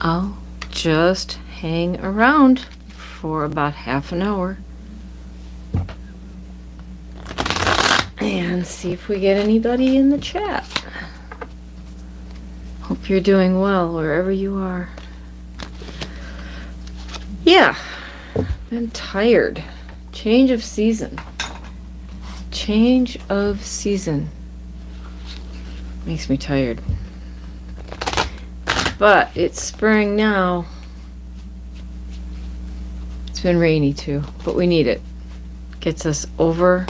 I'll just hang around for about half an hour and see if we get anybody in the chat. Hope you're doing well wherever you are. Yeah, been tired. Change of season. Change of season. Makes me tired. But it's spring now. It's been rainy too, but we need it. Gets us over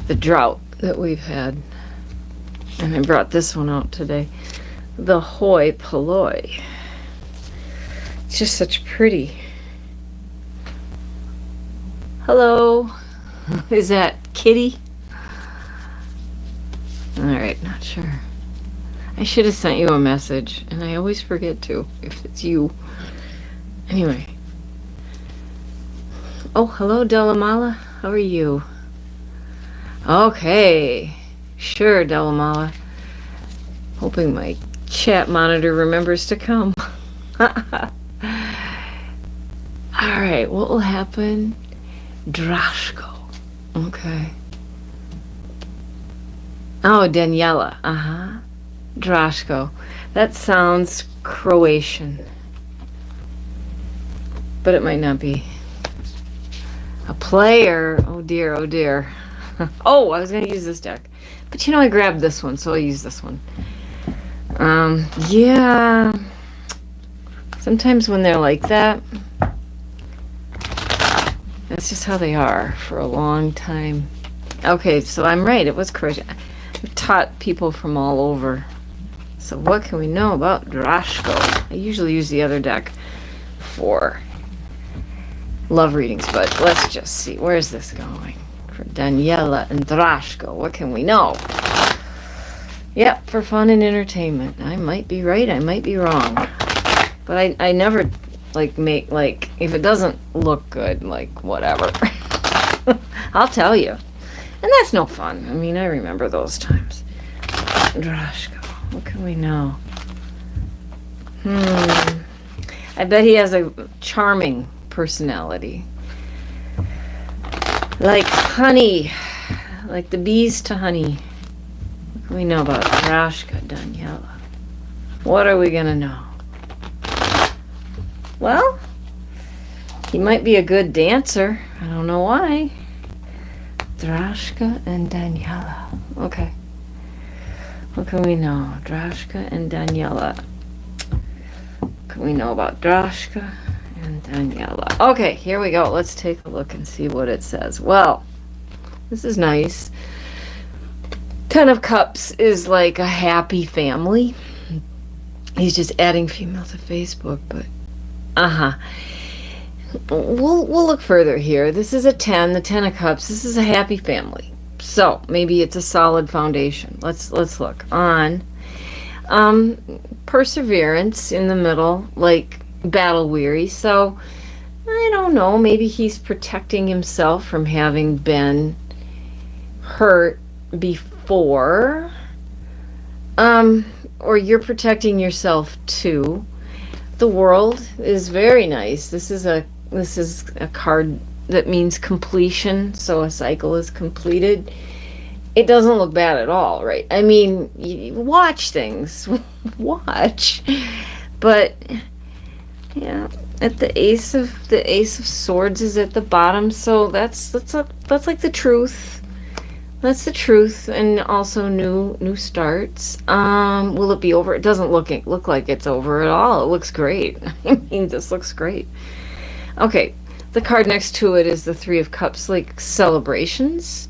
the drought that we've had. And I brought this one out today. The hoi polloi. It's just such pretty. Hello. Is that Kitty? Alright, not sure. I should have sent you a message, and I always forget to, if it's you. Anyway. Oh, hello, Delamala. How are you? Okay. Sure, Delamala. Hoping my chat monitor remembers to come. Alright, what will happen? Drashko. Okay. Oh, Daniela. Uh-huh. Drashko. That sounds Croatian. But it might not be. A player. Oh dear, oh dear. Oh, I was going to use this deck. But you know, I grabbed this one, so I'll use this one. Yeah. Sometimes when they're like that, that's just how they are for a long time. Okay, so I'm right. It was Croatian. I've taught people from all over. So what can we know about Drashko? I usually use the other deck for love readings, but let's just see. Where's this going? For Daniela and Drashko, what can we know? Yep, for fun and entertainment. I might be right, I might be wrong. But I never, make, if it doesn't look good, whatever. I'll tell you. And that's no fun. I mean, I remember those times. Drashko. What can we know? I bet he has a charming personality. Like honey. Like the bees to honey. What can we know about Drashka, Daniela? What are we gonna know? Well, he might be a good dancer. I don't know why. Drashka and Daniela. Okay. What can we know? Drashka and Daniela. What can we know about Drashka and Daniela? Okay, here we go. Let's take a look and see what it says. Well, this is nice. 10 of Cups is like a happy family. He's just adding female to Facebook, but We'll look further here. This is a 10, the 10 of Cups. This is a happy family. So maybe it's a solid foundation. Let's look on perseverance in the middle, like battle weary. So I don't know. Maybe he's protecting himself from having been hurt before, or you're protecting yourself too. The World is very nice. This is a card that means completion, so a cycle is completed. It doesn't look bad at all, right? I mean, you watch things, watch, but yeah. At the Ace of Swords is at the bottom, so that's like the truth. That's the truth, and also new starts. Will it be over? It doesn't look like it's over at all. It looks great. I mean, this looks great. Okay, the card next to it is the Three of Cups, like celebrations.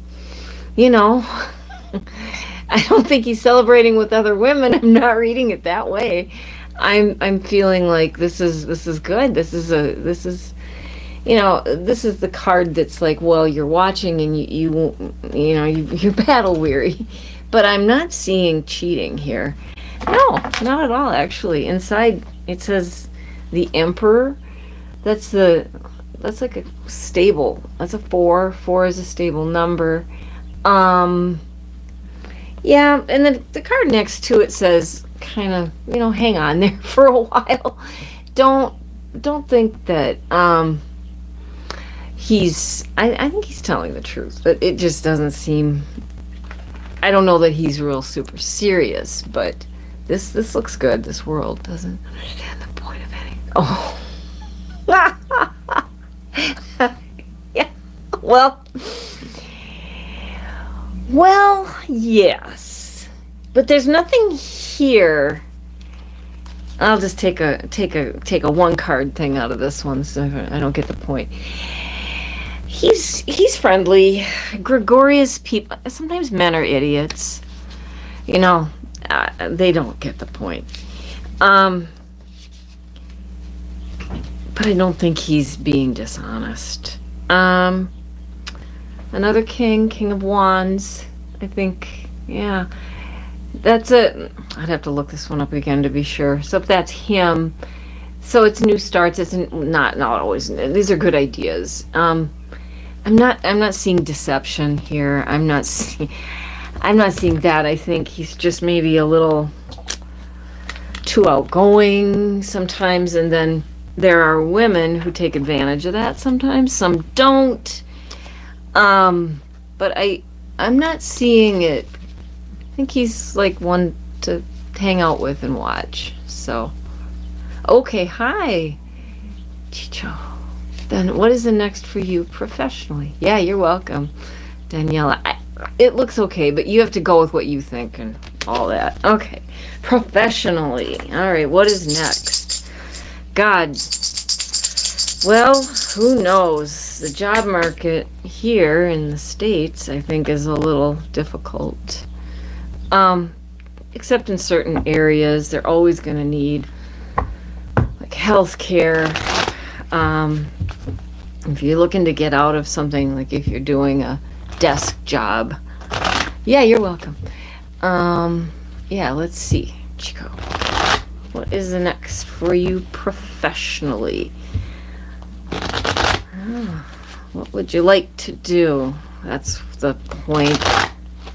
You know, I don't think he's celebrating with other women. I'm not reading it that way. I'm feeling like this is good. This is this is the card that's like, well, you're watching and you're battle weary, but I'm not seeing cheating here. No, not at all. Actually, inside it says the Emperor. That's like a stable. That's a 4. 4 is a stable number. Yeah, and then the card next to it says kind of, hang on there for a while. Don't think that I think he's telling the truth, but it just doesn't seem, I don't know that he's real super serious, but this looks good. This world doesn't understand the point of any. Oh. Yeah. Well, yes. But there's nothing here. I'll just take a one card thing out of this one so I don't get the point. He's friendly, gregarious people. Sometimes men are idiots. They don't get the point. But I don't think he's being dishonest. Another King of Wands. I think, yeah. That's it. I'd have to look this one up again to be sure. So if that's him, so it's new starts. It's not always. These are good ideas. I'm not seeing deception here. I'm not seeing that. I think he's just maybe a little too outgoing sometimes, and then there are women who take advantage of that sometimes. Some don't. But I'm not seeing it. I think he's like one to hang out with and watch. So, okay, hi, Chicho. Then what is the next for you professionally? Yeah, you're welcome, Daniela. It looks okay, but you have to go with what you think and all that. Okay, professionally. All right, what is next? God. Well, who knows? The job market here in the States, I think, is a little difficult. Except in certain areas, they're always going to need like healthcare. If you're looking to get out of something, like if you're doing a desk job. Yeah, you're welcome. Yeah, let's see, Chico. What is the next for you professionally? What would you like to do? That's the point.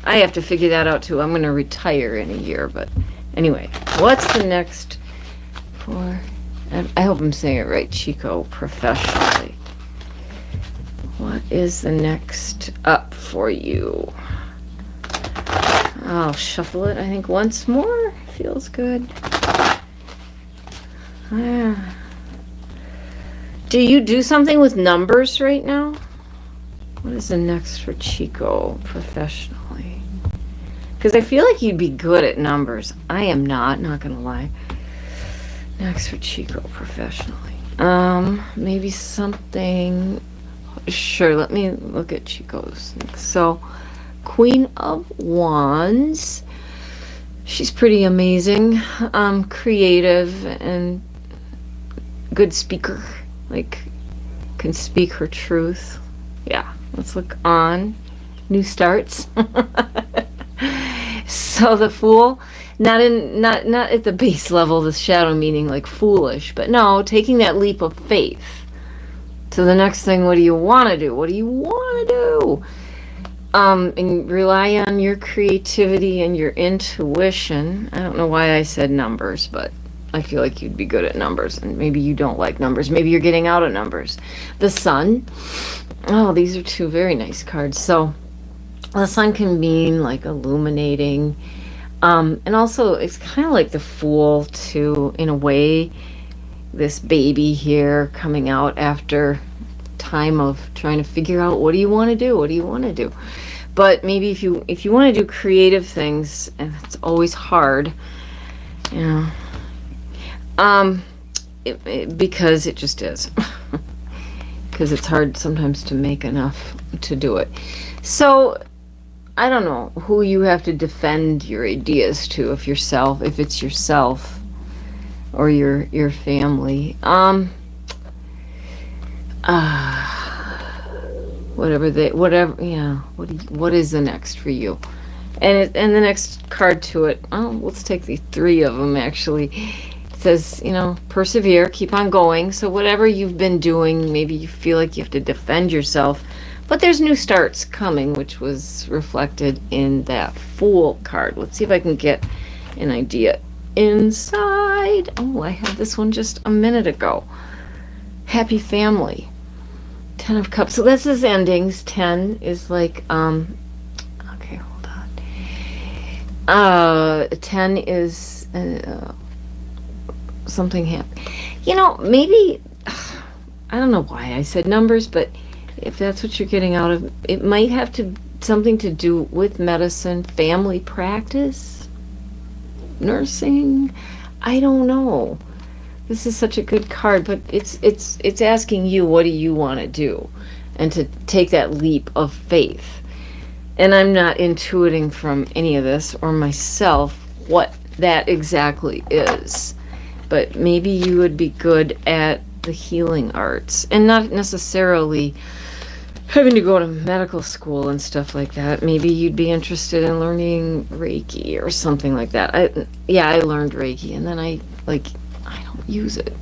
I have to figure that out too. I'm going to retire in a year, but anyway, what's the next for, I hope I'm saying it right, Chico, professionally. What is the next up for you? I'll shuffle it, I think, once more. Feels good. Do you do something with numbers right now? What is the next for Chico professionally? Because I feel like you'd be good at numbers. I am not gonna lie. Next for Chico professionally. Maybe something. Sure, let me look at Chico's. So, Queen of Wands. She's pretty amazing. Creative and good speaker. Like, can speak her truth. Yeah, let's look on. New starts. So the Fool, not at the base level, the shadow meaning like foolish, but no, taking that leap of faith. So the next thing, what do you want to do? What do you want to do? And rely on your creativity and your intuition. I don't know why I said numbers, but I feel like you'd be good at numbers, and maybe you don't like numbers. Maybe you're getting out of numbers. The Sun. Oh, these are two very nice cards. So the Sun can mean like illuminating. And also it's kind of like the Fool too, in a way. This baby here coming out after time of trying to figure out, what do you want to do? What do you want to do? But maybe if you want to do creative things, and it's always hard, you know, because it just is. Because it's hard sometimes to make enough to do it. So I don't know who you have to defend your ideas to, if it's yourself or your family. What is the next for you? And the next card to it, let's take the three of them actually. It says, persevere, keep on going. So whatever you've been doing, maybe you feel like you have to defend yourself, but there's new starts coming, which was reflected in that Fool card. Let's see if I can get an idea inside. Oh, I had this one just a minute ago. Happy family. 10 of Cups. So this is endings. 10 is like, okay, hold on. 10 is something happened. You know, maybe, I don't know why I said numbers, but if that's what you're getting out of it, might have to something to do with medicine, family practice, nursing. I don't know. This is such a good card, but it's asking you, what do you want to do, and to take that leap of faith. And I'm not intuiting from any of this or myself what that exactly is, but maybe you would be good at the healing arts, and not necessarily having to go to medical school and stuff like that. Maybe you'd be interested in learning Reiki or something like that. I learned Reiki, and then I don't use it.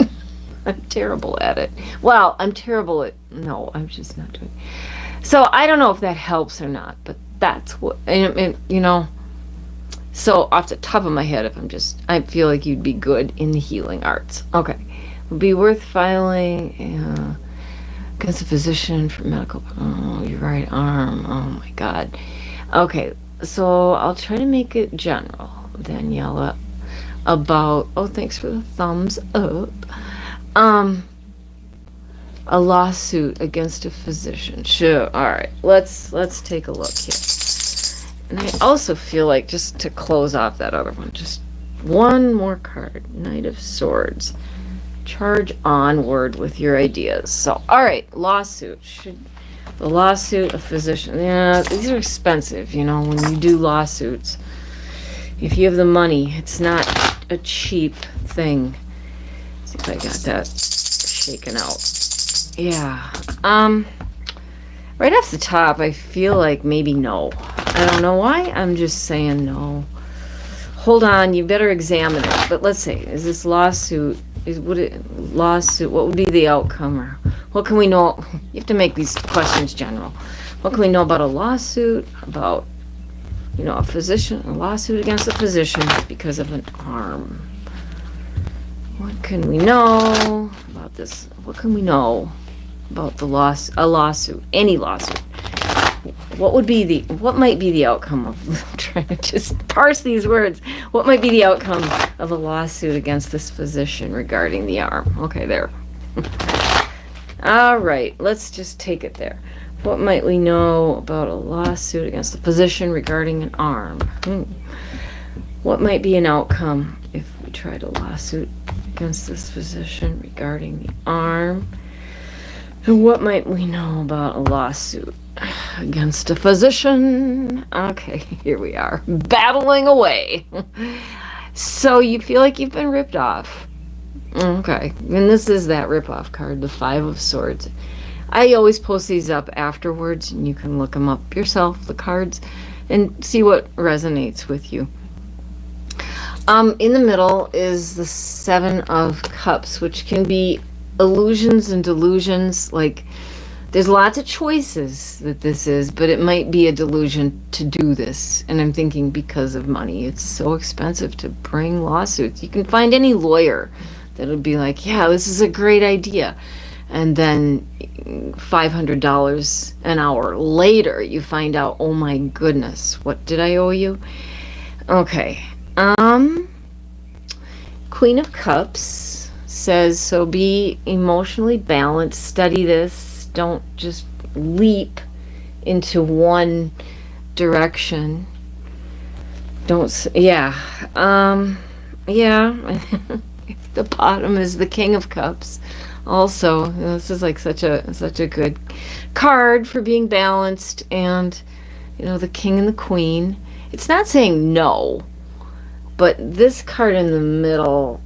I'm terrible at it. Well, I'm terrible at, no, I'm just not doing it. So I don't know if that helps or not, but that's what, and you know, so off the top of my head, I feel like you'd be good in the healing arts. Okay. Would be worth filing against a physician for medical, oh, your right arm, oh my God. Okay, so I'll try to make it general, Daniela, about, oh, thanks for the thumbs up, a lawsuit against a physician. Sure, all right, let's take a look here. And I also feel like, just to close off that other one, just one more card, Knight of Swords. Charge onward with your ideas. So, all right, lawsuit. The lawsuit, a physician. Yeah, these are expensive, you know, when you do lawsuits. If you have the money, it's not a cheap thing. Let's see if I got that shaken out. Yeah. Right off the top, I feel like maybe no. I don't know why. I'm just saying no. Hold on, you better examine it. But let's say, is this lawsuit, what would be the outcome, or what can we know? You have to make these questions general. What can we know about a lawsuit, about, you know, a lawsuit against a physician because of an arm? What can we know about this? What can we know about a lawsuit, any lawsuit? What might be the outcome of, I'm trying to just parse these words. What might be the outcome of a lawsuit against this physician regarding the arm? Okay, there. All right, let's just take it there. What might we know about a lawsuit against a physician regarding an arm? What might be an outcome if we tried a lawsuit against this physician regarding the arm? And what might we know about a lawsuit against a physician? Okay, here we are, battling away. So you feel like you've been ripped off. Okay, and this is that rip-off card, the Five of Swords. I always post these up afterwards, and you can look them up yourself, the cards, and see what resonates with you. In the middle is the Seven of Cups, which can be illusions and delusions. Like, there's lots of choices that this is, but it might be a delusion to do this. And I'm thinking because of money. It's so expensive to bring lawsuits. You can find any lawyer that'll be like, yeah, this is a great idea. And then $500 an hour later, you find out, oh my goodness, what did I owe you? Okay. Queen of Cups says, so be emotionally balanced, study this, don't just leap into one direction. The bottom is the King of Cups. Also, this is like such a good card for being balanced, and you know, the King and the Queen. It's not saying no, but this card in the middle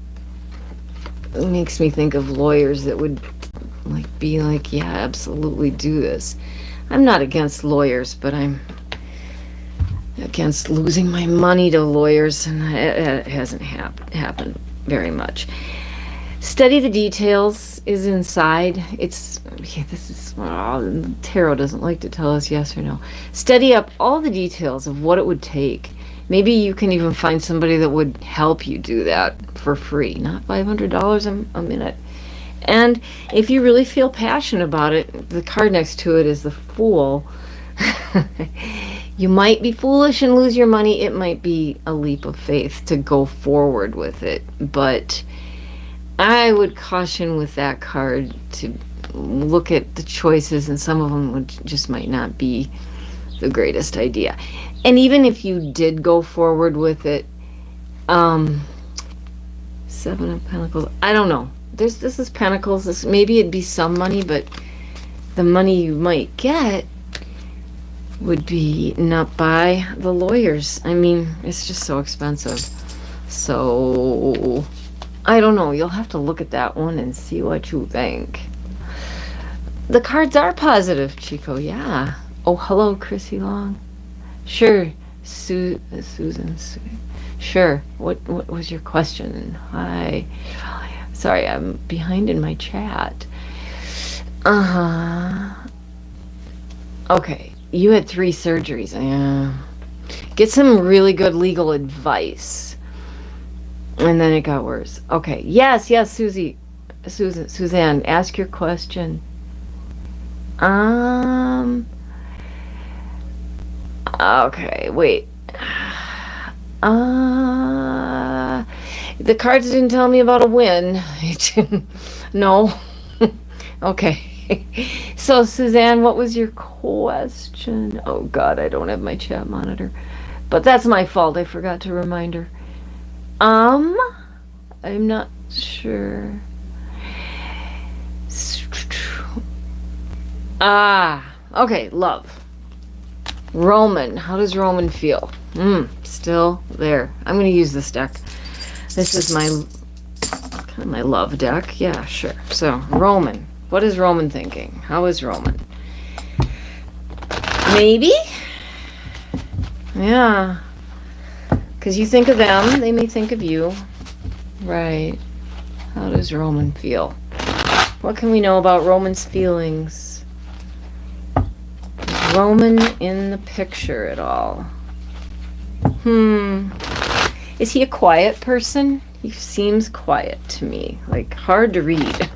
makes me think of lawyers that would be like, yeah, absolutely do this. I'm not against lawyers, but I'm against losing my money to lawyers, and it hasn't happened very much. Study the details is inside. Tarot doesn't like to tell us yes or no. Study up all the details of what it would take Maybe you can even find somebody that would help you do that for free, not $500 a minute. And if you really feel passionate about it, the card next to it is the Fool. You might be foolish and lose your money. It might be a leap of faith to go forward with it. But I would caution with that card to look at the choices, and some of them just might not be the greatest idea. And even if you did go forward with it, Seven of Pentacles, I don't know. This is Pentacles. Maybe it'd be some money, but the money you might get would be not by the lawyers. I mean, it's just so expensive. So, I don't know. You'll have to look at that one and see what you think. The cards are positive, Chico. Yeah. Oh, hello, Chrissy Long. Sure. Susan. Sure. What was your question? Hi. Sorry, I'm behind in my chat. Okay. You had 3 surgeries. Yeah. Get some really good legal advice. And then it got worse. Okay. Yes, Suzanne, ask your question. Okay, wait. The cards didn't tell me about a win. No. Okay. So, Suzanne, what was your question? Oh, God, I don't have my chat monitor. But that's my fault. I forgot to remind her. I'm not sure. Okay, love. Roman. How does Roman feel? Still there. I'm going to use this deck. This is my love deck. Yeah, sure. So, Roman. What is Roman thinking? How is Roman? Maybe? Yeah. Because you think of them, they may think of you. Right. How does Roman feel? What can we know about Roman's feelings? Is Roman in the picture at all? Is he a quiet person? He seems quiet to me. Like, hard to read.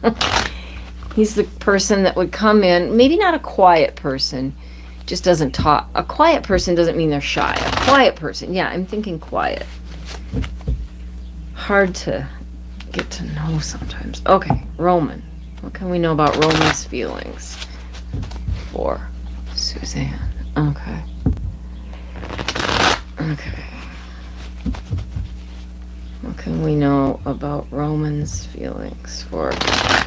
He's the person that would come in, maybe not a quiet person, just doesn't talk. A quiet person doesn't mean they're shy. A quiet person, yeah, I'm thinking quiet. Hard to get to know sometimes. Okay, Roman. What can we know about Roman's feelings for Suzanne? Okay. What can we know about Roman's feelings for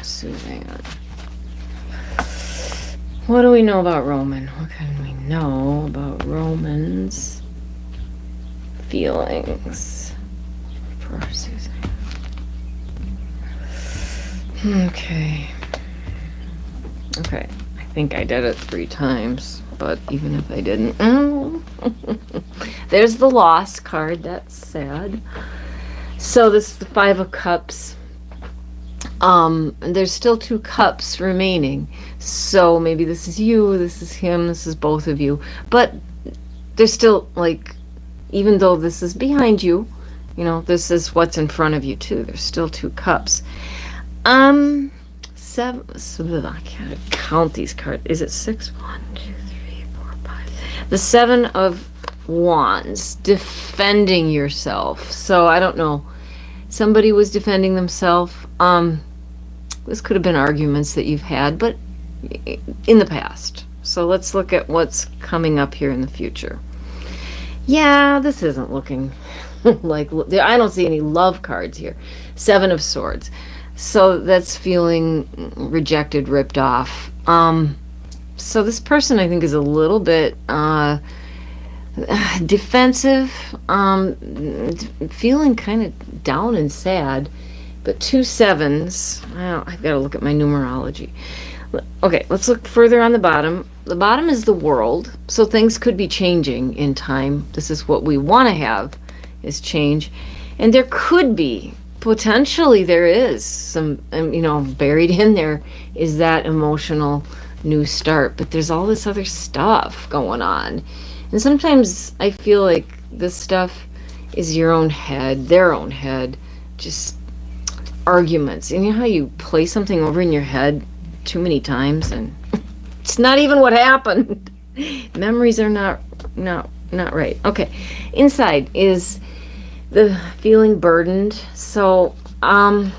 Suzanne? What do we know about Roman? What can we know about Roman's feelings for Suzanne? Okay. I think I did it 3 times, but even if I didn't, there's the loss card. That's sad. So this is the 5 of Cups. And there's still 2 cups remaining. So maybe this is you, this is him, this is both of you. But there's still, like, even though this is behind you, you know, this is what's in front of you too. There's still 2 cups. 7, so I can't count these cards. Is it 6? 1, 2, 3, 4, 5. The 7 of Wands, defending yourself. So I don't know. Somebody was defending themselves. This could have been arguments that you've had, but in the past. So let's look at what's coming up here in the future. Yeah, this isn't looking like, I don't see any love cards here. 7 of Swords. So that's feeling rejected, ripped off. So this person, I think, is a little bit defensive, feeling kind of down and sad. But 2 7s. I've got to look at my numerology. Okay, let's look further on the bottom. The bottom is the World, so things could be changing in time. This is what we want to have, is change. And there could be, potentially there is some, buried in there is that emotional new start. But there's all this other stuff going on. And sometimes I feel like this stuff is your own head, their own head, just arguments. And you know how you play something over in your head too many times and it's not even what happened. Memories are not right. Okay. Inside is the feeling burdened. So, I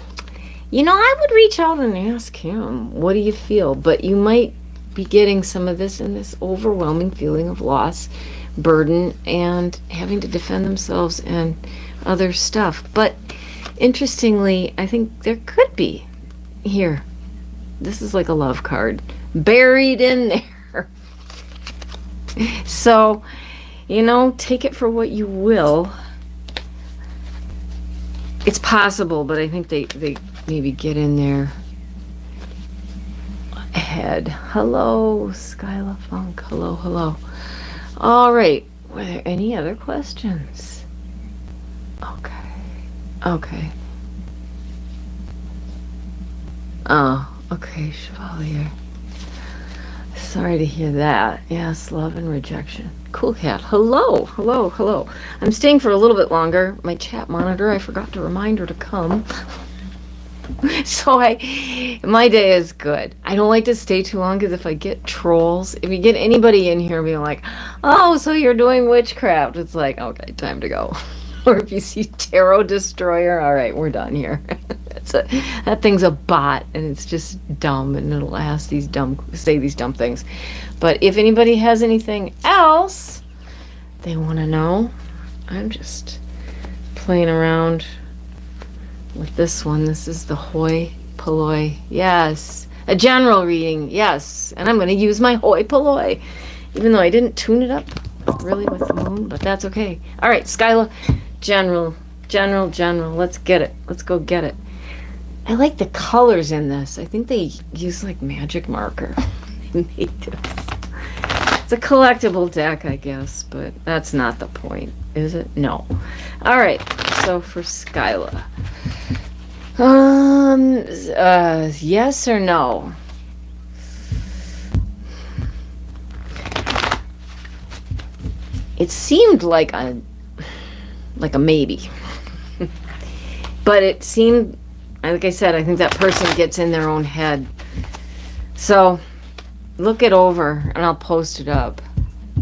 would reach out and ask him, what do you feel? But you might be getting some of this in this overwhelming feeling of loss, burden, and having to defend themselves and other stuff. But interestingly, I think there could be here. This is like a love card buried in there. So, take it for what you will. It's possible, but I think they maybe get in there ahead. Hello, Skyla Funk. Hello. All right. Were there any other questions? Okay. Oh, okay, Chevalier. Sorry to hear that. Yes, love and rejection. Cool cat. Hello. I'm staying for a little bit longer. My chat monitor, I forgot to remind her to come. So my day is good. I don't like to stay too long because if I get trolls, if you get anybody in here being like, oh, so you're doing witchcraft, it's like, okay, time to go. Or if you see Tarot Destroyer, all right, we're done here. That thing's a bot and it's just dumb and it'll say these dumb things. But if anybody has anything else they want to know, I'm just playing around with this one. This is the hoi polloi. Yes. A general reading. Yes. And I'm going to use my hoi polloi, even though I didn't tune it up really with the moon, but that's okay. All right, Skyla. General. Let's get it. Let's go get it. I like the colors in this. I think they use like magic marker. They made this. It's a collectible deck, I guess, but that's not the point, is it? No. All right. So for Skyla, yes or no? It seemed like a maybe, but it seemed, like I said, I think that person gets in their own head. So look it over and I'll post it up.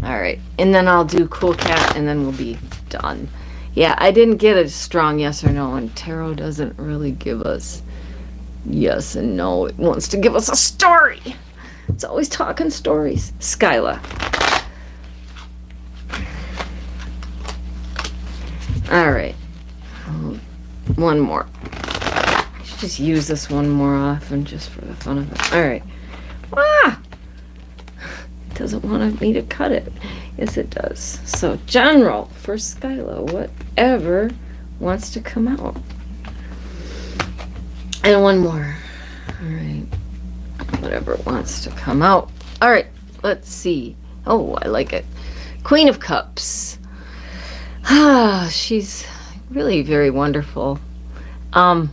All right. And then I'll do Cool Cat and then we'll be done. Yeah, I didn't get a strong yes or no, and tarot doesn't really give us yes and no. It wants to give us a story. It's always talking stories. Skyla. All right. One more. I should just use this one more often just for the fun of it. All right. It doesn't want me to cut it. Yes, it does. So, general for Skyla, whatever wants to come out. And one more. All right. Whatever wants to come out. All right. Let's see. Oh, I like it. Queen of Cups. She's really very wonderful. And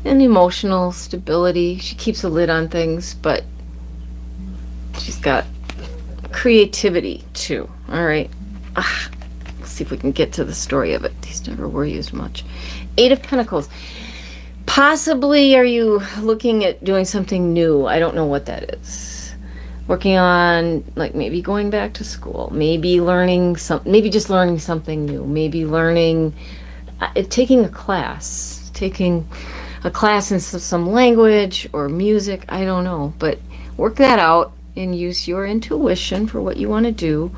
emotional stability. She keeps a lid on things, but she's got creativity too. All right. Let's see if we can get to the story of it. These never were used much. 8 of Pentacles. Possibly are you looking at doing something new? I don't know what that is. Working on, like, maybe going back to school, maybe just learning something new, maybe taking a class in some language or music, I don't know, but work that out and use your intuition for what you want to do.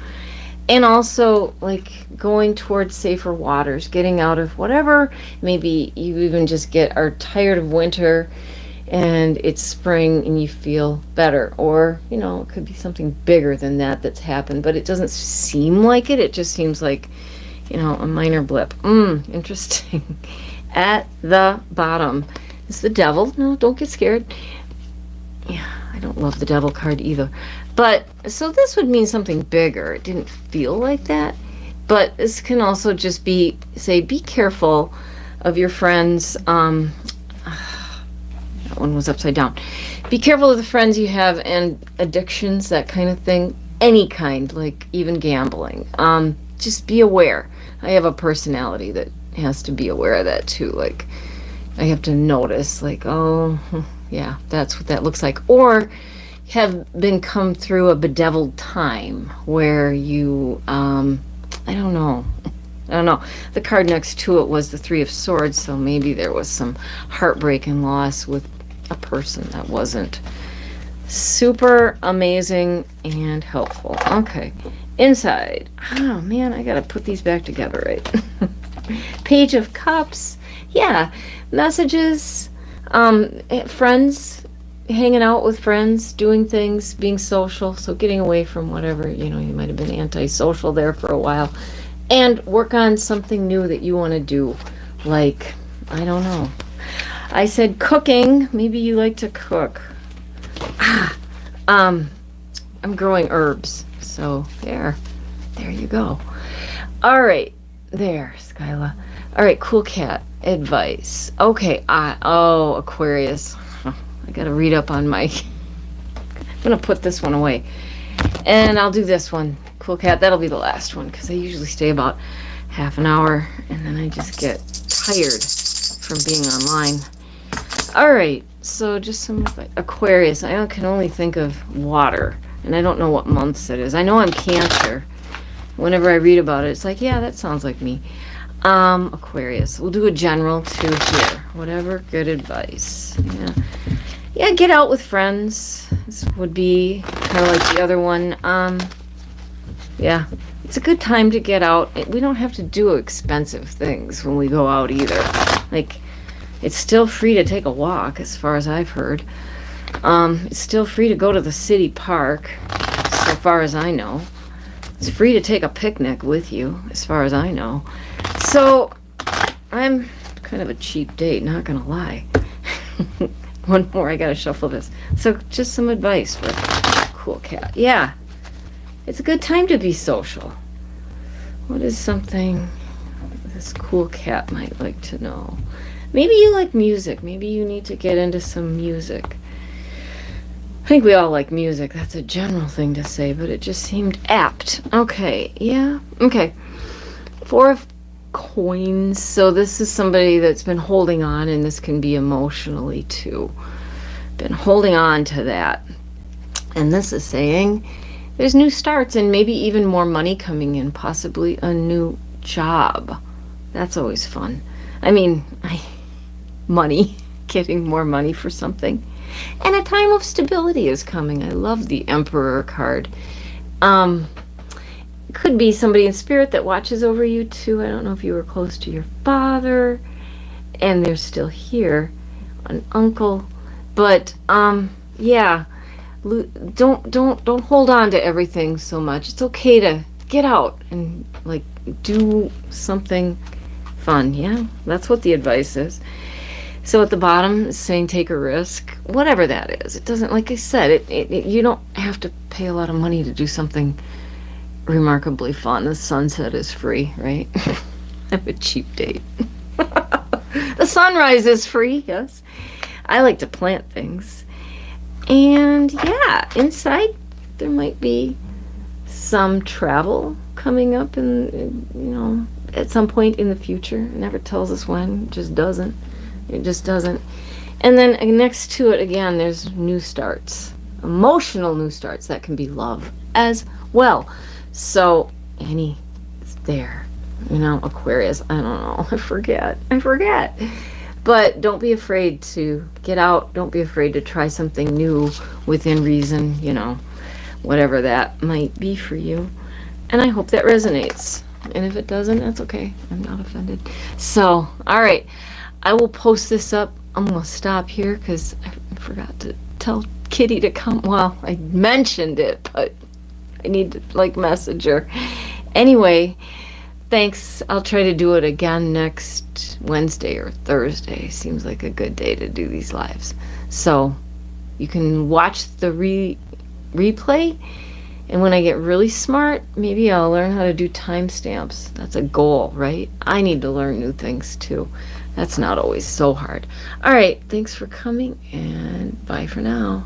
And also, like, going towards safer waters, getting out of whatever, maybe you even just are tired of winter and it's spring and you feel better, or it could be something bigger than that's happened, but it doesn't seem like it just seems like a minor blip. Interesting. At the bottom is the Devil. No, don't get scared. Yeah, I don't love the Devil card either, but so this would mean something bigger. It didn't feel like that, but this can also just be careful of your friends. That one was upside down. Be careful of the friends you have and addictions, that kind of thing. any kind, like even gambling. Just be aware. I have a personality that has to be aware of that too. Like, I have to notice, like, oh, yeah, that's what that looks like. Or have been come through a bedeviled time where you, I don't know. I don't know. The card next to it was the Three of Swords, so maybe there was some heartbreak and loss with a person that wasn't super amazing and helpful. Okay. Inside. Oh, man, I gotta put these back together, right? Page of Cups. Yeah. Messages. Friends. Hanging out with friends. Doing things. Being social. So getting away from whatever, you might have been antisocial there for a while. And work on something new that you want to do. Like, I don't know. I said cooking. Maybe you like to cook. I'm growing herbs. So there you go. All right. There, Skyla. All right, cool cat advice. Okay. Aquarius. I got to read up on my... I'm going to put this one away. And I'll do this one. Cool cat, that'll be the last one because I usually stay about half an hour and then I just get tired from being online. All right, so just some Aquarius. I can only think of water and I don't know what months it is. I know I'm Cancer. Whenever I read about it, it's like, yeah, that sounds like me. Aquarius. We'll do a general too here. Whatever, good advice. Yeah, get out with friends. This would be kind of like the other one. Yeah, it's a good time to get out. We don't have to do expensive things when we go out either. Like, it's still free to take a walk, as far as I've heard. It's still free to go to the city park, so far as I know. It's free to take a picnic with you, as far as I know. So, I'm kind of a cheap date, not gonna lie. One more, I gotta shuffle this. So, just some advice for cool cat. Yeah. It's a good time to be social. What is something this cool cat might like to know? Maybe you like music. Maybe you need to get into some music. I think we all like music. That's a general thing to say, but it just seemed apt. Okay, yeah. Okay. 4 of coins. So this is somebody that's been holding on, and this can be emotionally too. Been holding on to that. And this is saying... there's new starts and maybe even more money coming in, possibly a new job. That's always fun. I mean, money, getting more money for something. And a time of stability is coming. I love the Emperor card. Could be somebody in spirit that watches over you too. I don't know if you were close to your father and they're still here, an uncle. But, yeah. Don't hold on to everything so much. It's okay to get out and like do something fun. Yeah, that's what the advice is. So at the bottom it's saying take a risk, whatever that is. It doesn't, like I said, you don't have to pay a lot of money to do something remarkably fun. The sunset is free, right? Have a cheap date. The sunrise is free. Yes, I like to plant things. And yeah, inside there might be some travel coming up in, at some point in the future. It never tells us when. It just doesn't. It just doesn't. And then next to it, again, there's new starts. Emotional new starts. That can be love as well. So, Annie, it's there. Aquarius. I don't know. I forget. But don't be afraid to get out. Don't be afraid to try something new within reason, whatever that might be for you. And I hope that resonates. And if it doesn't, that's okay. I'm not offended. So, all right. I will post this up. I'm going to stop here because I forgot to tell Kitty to come. Well, I mentioned it, but I need to, message her. Anyway, thanks. I'll try to do it again next Wednesday or Thursday. Seems like a good day to do these lives. So you can watch the replay. And when I get really smart, maybe I'll learn how to do timestamps. That's a goal, right? I need to learn new things too. That's not always so hard. All right. Thanks for coming and bye for now.